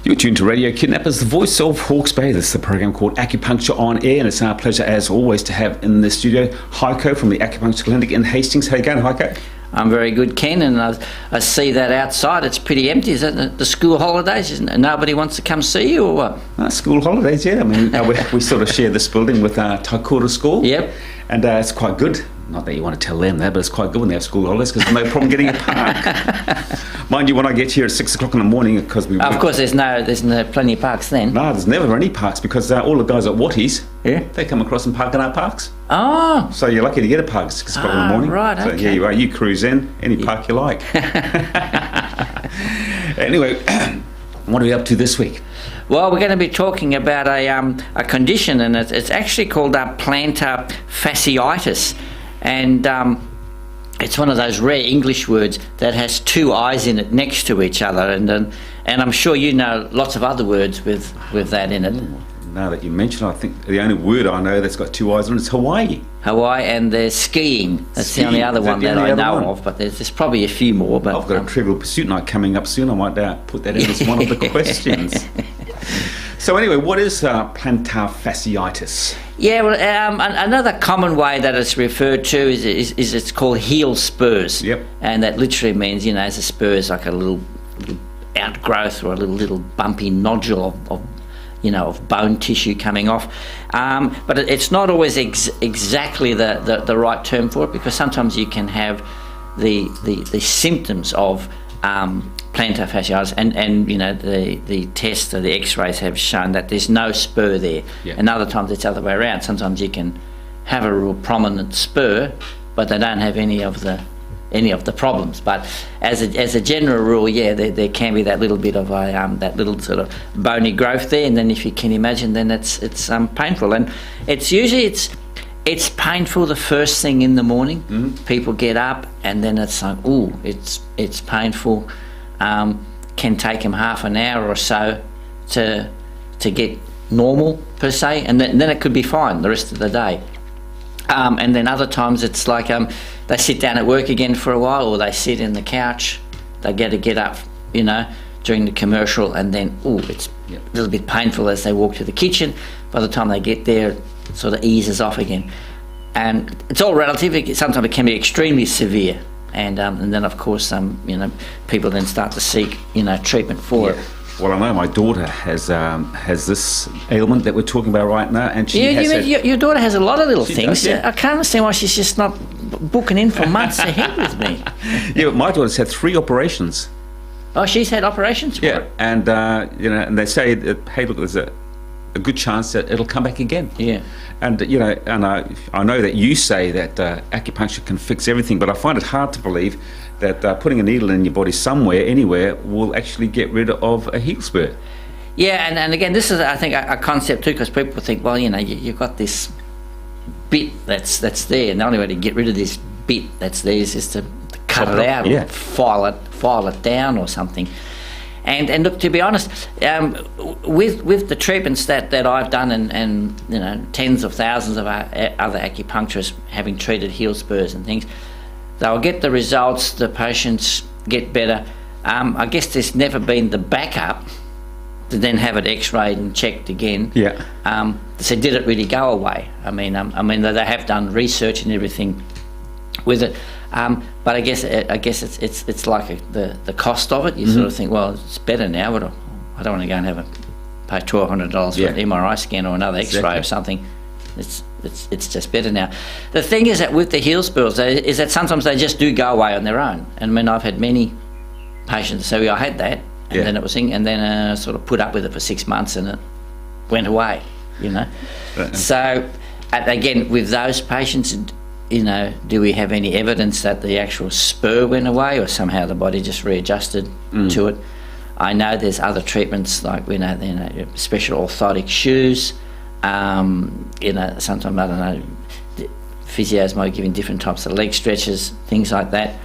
You're tuned to Radio Kidnappers, the voice of Hawke's Bay. This is a program called Acupuncture on Air, and it's our pleasure, as always, to have in the studio Heiko from the Acupuncture Clinic in Hastings. How you going, Heiko? I'm very good, Ken, and I see that outside it's pretty empty. Is it the school holidays? Isn't it? Nobody wants to come see you, or what? School holidays, yeah. I mean, we sort of share this building with Taikura School. Yep. And it's quite good. Not that you want to tell them that, but it's quite good when they have school holidays because there's no problem getting a park. Mind you, when I get here at 6 o'clock in the morning, because of course there's no plenty of parks then. No, there's never any parks because all the guys at Watties, yeah, they come across and park in our parks. Oh. So you're lucky to get a park at 6 o'clock in the morning. Right, okay. So yeah, you are. You cruise in any park you like. Anyway, what are we up to this week? Well, we're going to be talking about a condition, and it's actually called Plantar Fasciitis, and it's one of those rare English words that has two I's in it next to each other, and I'm sure you know lots of other words with that in it. Now that you mention it, I think the only word I know that's got two I's in it is Hawaii. Hawaii, and there's skiing. That's the only other one that I know of, but there's probably a few more. But I've got a Trivial Pursuit night coming up soon. I might put that in as one of the questions. So anyway, what is plantar fasciitis? Yeah, well, another common way that it's referred to is it's called heel spurs. Yep. And that literally means, as a spur is like a little outgrowth or a little bumpy nodule of bone tissue coming off. But it's not always exactly the right term for it, because sometimes you can have the symptoms of plantar fasciitis, and the tests or the x-rays have shown that there's no spur there. Yeah. And other times it's the other way around. Sometimes you can have a real prominent spur, but they don't have any of the problems. But as a general rule, yeah, there can be that little bit of that little sort of bony growth there, and then if you can imagine, then it's painful, and it's usually it's painful the first thing in the morning. Mm-hmm. People get up and then it's like, ooh, it's painful. Can take them half an hour or so to get normal per se, and then it could be fine the rest of the day. And then other times it's like they sit down at work again for a while, or they sit in the couch. They get up, during the commercial, and then it's a little bit painful as they walk to the kitchen. By the time they get there, it sort of eases off again. And it's all relative. Sometimes it can be extremely severe, and then of course people then start to seek treatment for it. Well, I know my daughter has this ailment that we're talking about right now, and your daughter has a lot of little things. Does, yeah. I can't understand why she's just not booking in for months ahead with me. Yeah, but my daughter's had 3 operations. Oh, she's had operations for it? And and they say that, hey, look, there's a good chance that it'll come back again. Yeah. And and I know that you say that acupuncture can fix everything, but I find it hard to believe that putting a needle in your body somewhere, anywhere, will actually get rid of a heel spur. Yeah, and again, this is, I think, a concept too, because people think, well, you've got this bit that's there, and the only way to get rid of this bit that's there is just to cut it out, or file it down or something. And look, to be honest, with the treatments that I've done, and tens of thousands of other acupuncturists having treated heel spurs and things, they'll get the results, the patients get better. I guess there's never been the backup to then have it x-rayed and checked again. Yeah. So did it really go away? I mean, they have done research and everything with it, but I guess it's like the cost of it. You sort of think, well, it's better now, but I don't want to go and pay $1,200 for an MRI scan or another x-ray or something. It's just better now. The thing is that with the heel spurs is that sometimes they just do go away on their own. And I mean, I've had many patients say, I had that, and then it was and then sort of put up with it for 6 months, and it went away. So again, with those patients, do we have any evidence that the actual spur went away, or somehow the body just readjusted to it? I know there's other treatments like special orthotic shoes. Sometimes, I don't know, physios might be giving different types of leg stretches, things like that.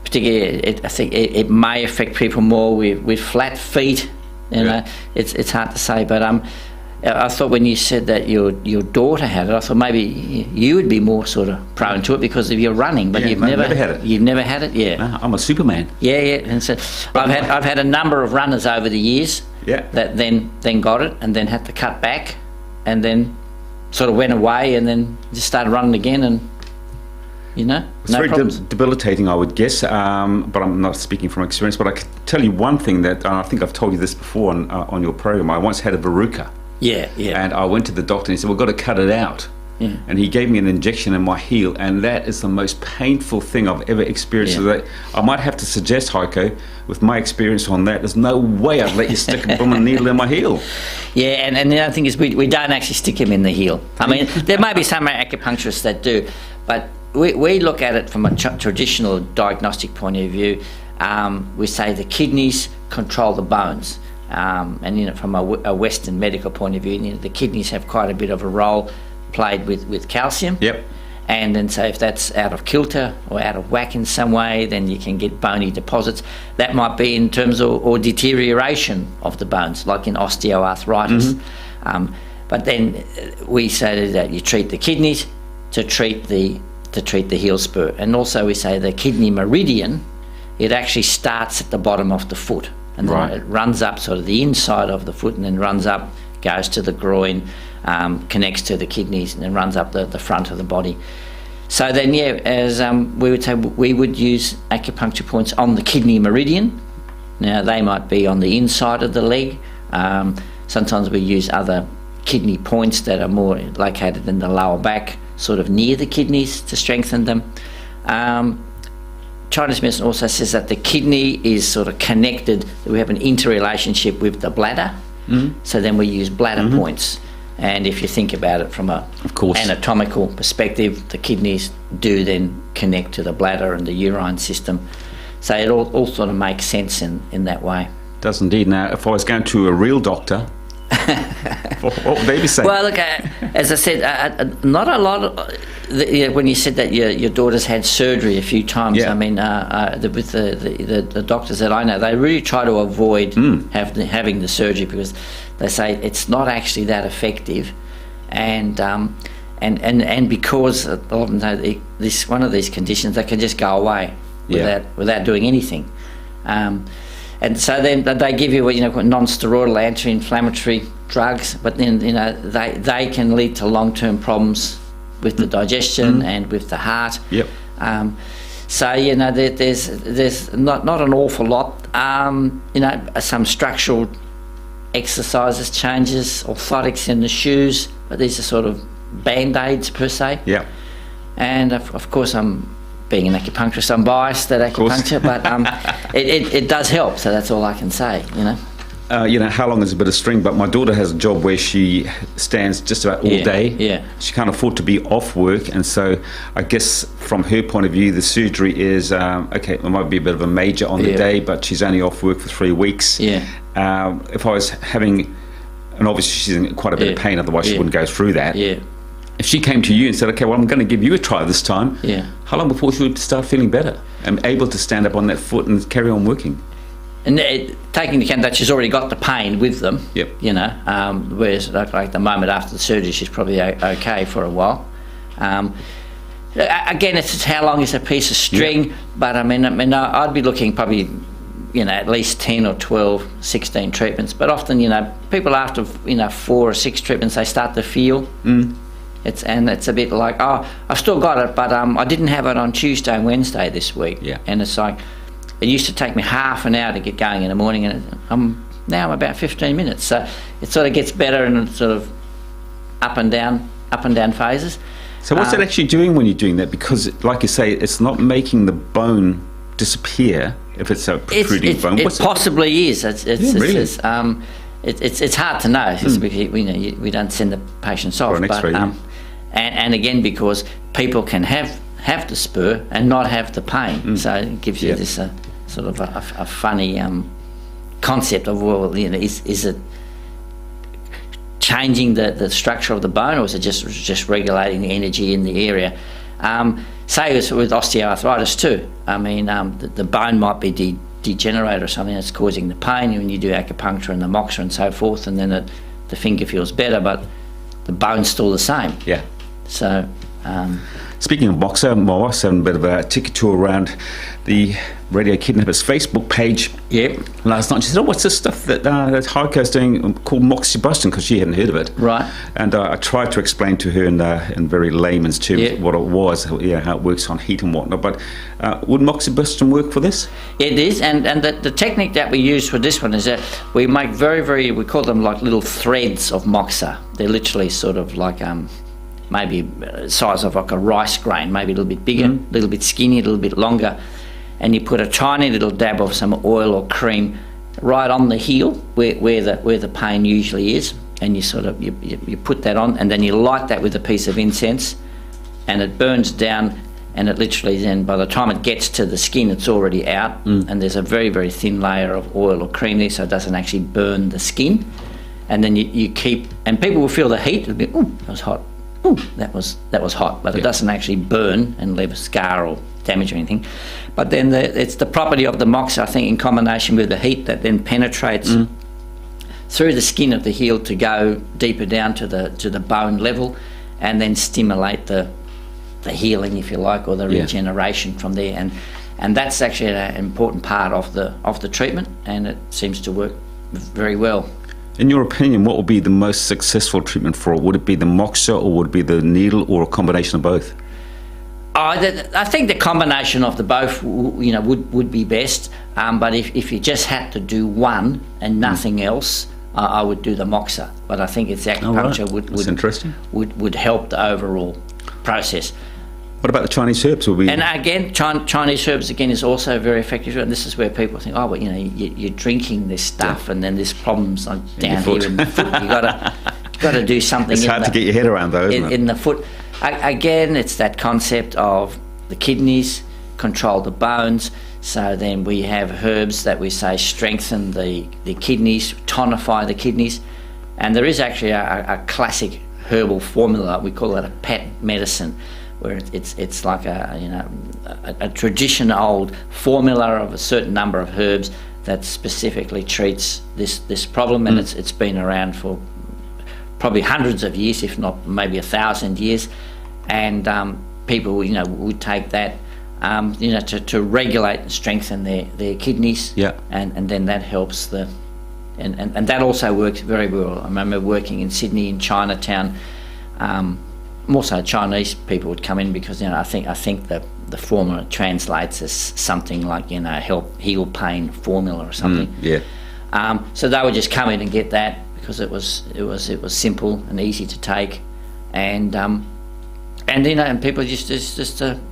Particularly, I think it may affect people more with flat feet. It's hard to say, but I thought when you said that your daughter had it, I thought maybe you would be more sort of prone to it because of your running, but you've never had it. You've never had it, yeah. No, I'm a Superman. Yeah, and so I've had a number of runners over the years that then got it and then had to cut back, and then sort of went away and then just started running again, and it's no very problems. debilitating, I would guess, but I'm not speaking from experience. But I can tell you one thing that I think I've told you this before on your program. I once had a verruca. Yeah. And I went to the doctor and he said, we've got to cut it out. Yeah. And he gave me an injection in my heel, and that is the most painful thing I've ever experienced. Yeah. So that I might have to suggest, Heiko, with my experience on that, there's no way I'd let you stick a blooming needle in my heel. Yeah, and the other thing is we don't actually stick them in the heel. I mean, there may be some acupuncturists that do, but we look at it from a traditional diagnostic point of view. We say the kidneys control the bones. And from a Western medical point of view, the kidneys have quite a bit of a role played with calcium. Yep. And then so if that's out of kilter or out of whack in some way, then you can get bony deposits. That might be in terms of or deterioration of the bones, like in osteoarthritis. Mm-hmm. But then we say that you treat the kidneys to treat the heel spur, and also we say the kidney meridian. It actually starts at the bottom of the foot. And then it runs up sort of the inside of the foot, and then runs up, goes to the groin, connects to the kidneys, and then runs up the front of the body. So then, as we would say, we would use acupuncture points on the kidney meridian. Now, they might be on the inside of the leg. Sometimes we use other kidney points that are more located in the lower back, sort of near the kidneys, to strengthen them. Chinese medicine also says that the kidney is sort of connected, that we have an interrelationship with the bladder. Mm-hmm. So then we use bladder points. And if you think about it from a anatomical perspective, the kidneys do then connect to the bladder and the urine system. So it all sort of makes sense in that way. Does indeed. Now, if I was going to a real doctor, what would they be saying? Well, look, as I said, not a lot of... when you said that your daughter's had surgery a few times, I mean, with the doctors that I know, they really try to avoid having the surgery, because they say it's not actually that effective, and because a lot of them know this one of these conditions, they can just go away without doing anything. And so then they give you non-steroidal anti-inflammatory drugs, but then they can lead to long-term problems with the digestion and with the heart. Yep. So there's not an awful lot. Some structural exercises, changes, orthotics in the shoes, but these are sort of band-aids per se. Yeah. And of course, being an acupuncturist, I'm biased at acupuncture, but it does help. So that's all I can say. How long is a bit of string? But my daughter has a job where she stands just about all day. Yeah. She can't afford to be off work, and so I guess from her point of view, the surgery is okay. It might be a bit of a major on the day, but she's only off work for 3 weeks. Yeah. If I was having, and obviously she's in quite a bit of pain, otherwise she wouldn't go through that. Yeah. If she came to you and said, okay, well, I'm going to give you a try this time, how long before she would start feeling better and able to stand up on that foot and carry on working? And taking into account that she's already got the pain with them, whereas like the moment after the surgery, she's probably okay for a while. Again, it's how long is a piece of string, but I mean, I'd be looking probably, at least 10 or 12, 16 treatments. But often, people after, 4 or 6 treatments, they start to feel. It's a bit like, I've still got it, but I didn't have it on Tuesday and Wednesday this week. Yeah. And it's like, it used to take me half an hour to get going in the morning, and I'm about 15 minutes. So it sort of gets better in sort of up and down phases. So what's it actually doing when you're doing that? Because, like you say, it's not making the bone disappear if it's a protruding bone. It possibly is. Really? It's hard to know because we don't send the patients off. Or an X-ray, and again, because people can have the spur and not have the pain, so it gives you this sort of a funny concept of, well, is it changing the structure of the bone, or is it just regulating the energy in the area? Say with osteoarthritis too. I mean, the bone might be degenerated or something that's causing the pain, and when you do acupuncture and the moxa and so forth, and then the finger feels better, but the bone's still the same. Yeah. So. Speaking of boxer, my wife's having a bit of a ticket tour around the Radio Kidnappers Facebook page. Yep. Last night she said, what's this stuff that Heiko's doing called moxibustion, because she hadn't heard of it. Right. And I tried to explain to her in very layman's terms what it was, how it works on heat and whatnot. But would moxibustion work for this? It is, and the technique that we use for this one is that we make we call them like little threads of moxa. They're literally sort of like maybe size of like a rice grain, maybe a little bit bigger, a little bit skinny, a little bit longer, and you put a tiny little dab of some oil or cream right on the heel where the pain usually is, and you sort of you put that on, and then you light that with a piece of incense, and it burns down, and it literally then by the time it gets to the skin it's already out, and there's a very, very thin layer of oil or cream there, so it doesn't actually burn the skin. And then you keep, and people will feel the heat. It'll be, ooh, that was hot. Ooh, that was hot, but it doesn't actually burn and leave a scar or damage or anything. But then it's the property of the moxa, I think, in combination with the heat, that then penetrates through the skin of the heel to go deeper down to the bone level, and then stimulate the healing, if you like, or the regeneration from there. And that's actually an important part of the treatment, and it seems to work very well. In your opinion, what would be the most successful treatment for it? Would it be the moxa, or would it be the needle, or a combination of both? I think the combination of the both, would be best. But if you just had to do one and nothing else, I would do the moxa. But I think it's acupuncture would help the overall process. What about the Chinese herbs? And again, Chinese herbs again is also very effective. And this is where people think, oh, well, you're drinking this stuff, and then there's problems like down here in the foot. You got to do something. It's hard to get your head around those. In the foot, again, it's that concept of the kidneys control the bones. So then we have herbs that we say strengthen the kidneys, tonify the kidneys, and there is actually a classic herbal formula. We call it a pet medicine, where it's like a traditional old formula of a certain number of herbs that specifically treats this problem, and it's been around for probably hundreds of years, if not maybe 1,000 years, and people would take that to regulate and strengthen their kidneys, and then that helps and that also works very well. I remember working in Sydney in Chinatown. More so Chinese people would come in because I think the formula translates as something like help heal pain formula or something. So they would just come in and get that because it was simple and easy to take, and people just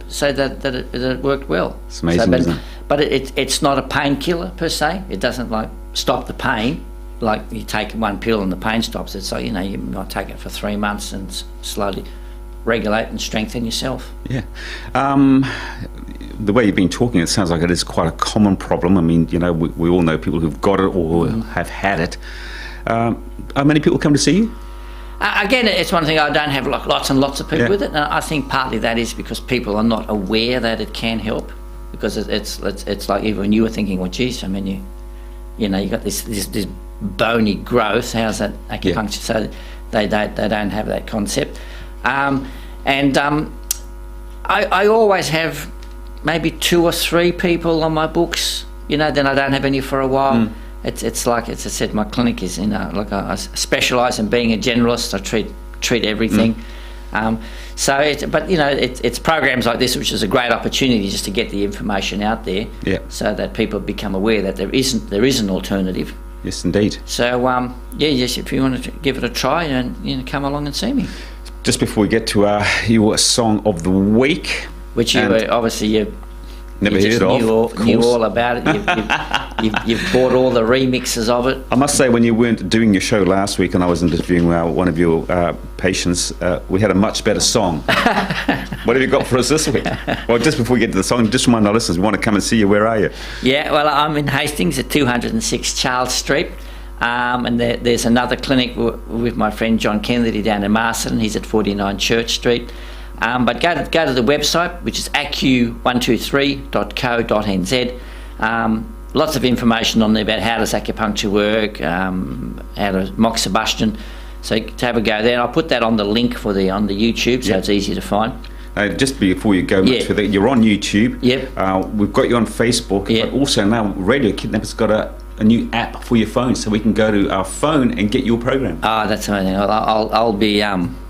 say that it worked well. It's amazing, isn't it? But it's not a painkiller per se. It doesn't like stop the pain. Like you take one pill and the pain stops. It's like you might take it for 3 months and slowly regulate and strengthen yourself. Yeah. The way you've been talking, it sounds like it is quite a common problem. I mean, we all know people who've got it or have had it. How many people come to see you? Again, it's one thing. I don't have lots and lots of people with it, and I think partly that is because people are not aware that it can help. Because it's like even you were thinking, well, geez, I mean, you got this bony growth. How's that acupuncture? So they don't have that concept. I always have maybe 2 or 3 people on my books, then I don't have any for a while. It's like, as I said, my clinic is I specialise in being a generalist. I treat everything. It's programs like this which is a great opportunity just to get the information out there, so that people become aware that there is an alternative. Yes, indeed. So if you want to give it a try, and come along and see me. Just before we get to your song of the week, which you never heard of, knew all about it. You've bought all the remixes of it. I must say, when you weren't doing your show last week and I was interviewing one of your patients, we had a much better song. What have you got for us this week? Well, just before we get to the song, just remind our listeners, we want to come and see you. Where are you? Yeah, well, I'm in Hastings at 206 Charles Street. And there's another clinic with my friend John Kennedy down in Marsden. He's at 49 Church Street. But go to the website, which is acu123.co.nz. lots of information on there about how does acupuncture work, how to moxibustion. So to have a go there. I'll put that on the link for on the YouTube, so it's easy to find. Just before you go much further, you're on YouTube. Yep. We've got you on Facebook, but also now Radio Kidnapper's got a new app for your phone, so we can go to our phone and get your program. That's amazing. I'll be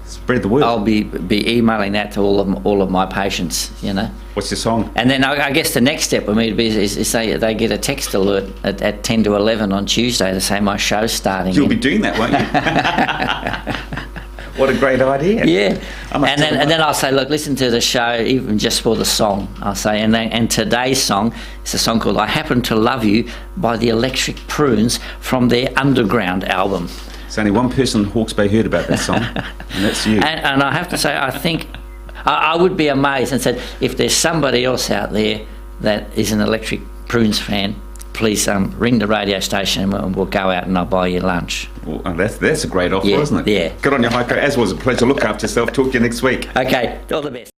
spread the word. I'll be emailing that to all of my patients. You know. What's your song? And then I guess the next step for me to be is they get a text alert at 10 to 11 on Tuesday to say my show's starting. You'll be doing that, won't you? What a great idea! Yeah, and then I'll say, look, listen to the show, even just for the song. I'll say, and today's song is a song called "I Happen to Love You" by the Electric Prunes from their Underground album. There's only one person in Hawke's Bay heard about that song, and that's you. And I have to say, I think I would be amazed and said, if there's somebody else out there that is an Electric Prunes fan, please ring the radio station and we'll go out and I'll buy you lunch. Well, that's a great offer, isn't it? Yeah. Good on you, Heiko. As was a pleasure. Look after yourself. Talk to you next week. Okay, all the best.